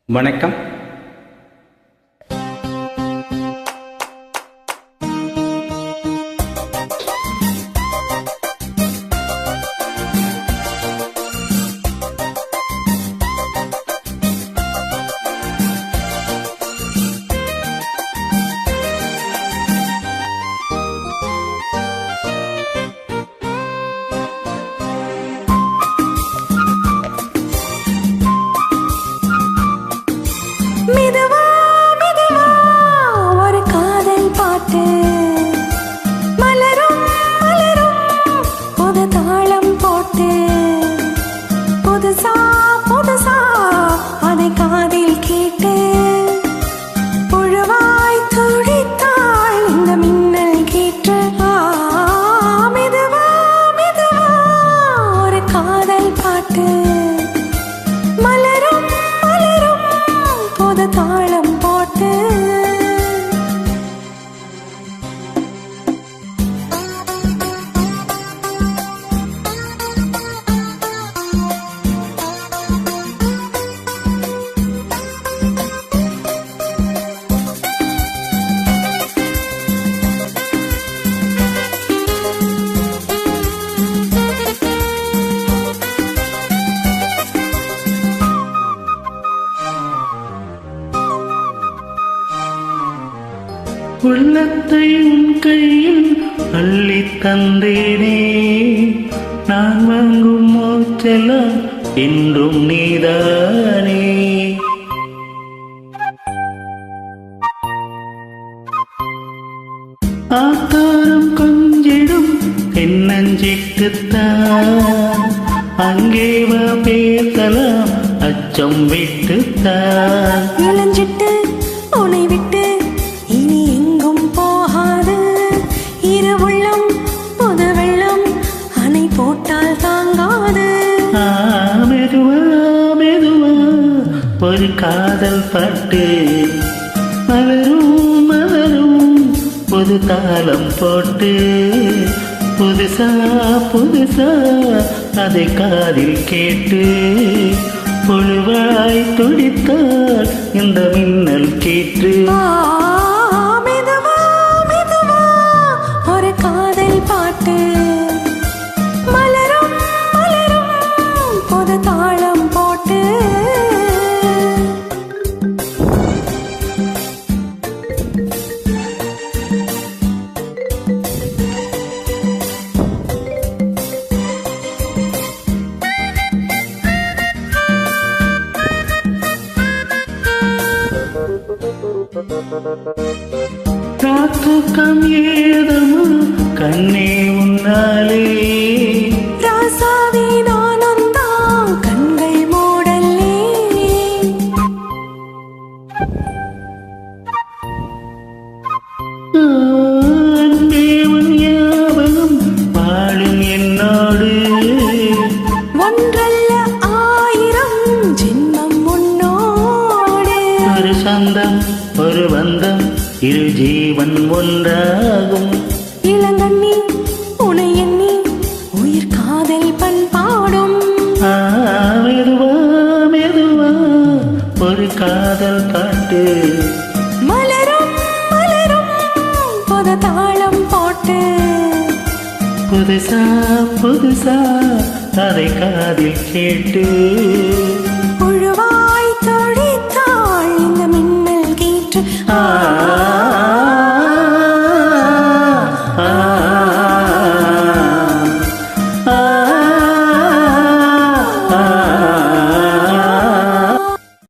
வணக்கம். மிதவா மிதவா ஒரு காதல் பாட்டு மலரும் மலரும் புது தாளம் போட்டு புதுசா புதுசா அதை காதில் கேட்டு புழுவாய் துடித்தாள் இந்த மின்னல் கேட்டு. மிதவா மிதவா ஒரு காதல் பாட்டு மலரும் மலரும் புது தாளம் போட்டு. உள்ளத்தை உன் கையில் அள்ளி தந்தேனே, நான் வாங்கும் மூச்செல்லாம் என்றும் நீதானே. ஆத்தாரம் கொஞ்சிடும் என்னஞ்சிட்டுத்தான், அங்கே வா பேசலாம் அச்சம் விட்டுத்தான். இளஞ்சிட்டு உன்னை விட்டு இனி எங்கும் போகாது, இரவுள்ளம் புது வெள்ளம் அணை போட்டால் தாங்காது. மெதுவா மெதுவா ஒரு காதல் பாட்டு மலரும் மலரும் புது தாளம் போட்டு புதுசா புதுசா அதை காதில் கேட்டு புழுவாய் துடித்தால் இந்த மின்னல் கேட்டு. மெதுவா மெதுவா ஒரு காதல் பாட்டு மலரும் மலரும் புது தாளம் போட்டு. தூக்கம் ஏதமோ கண்ணே உன்னாலே, ராசாவே நானுந்தான் கண்கள் மூடல்லே. அன்பே உன் ஞாபகம் வாழும் என்னோடு, ஒன்றல்ல ஆயிரம் ஜென்மம் உன்னோடு. ஒரு சொந்தம் ஒரு பந்தம் இரு ஜீவன் ஒன்றாகும். இளங்கண்ணி உனை எண்ணி உயிர் காதல் பண்பாடும். மெதுவா மெதுவா ஒரு காதல் பாட்டு மலரும் மலரும் புது தாளம் போட்டு புதுசா புதுசா அதை காதில் கேட்டு புழுவாய் துடித்தாள் இந்த மின்னல் கேட்டு.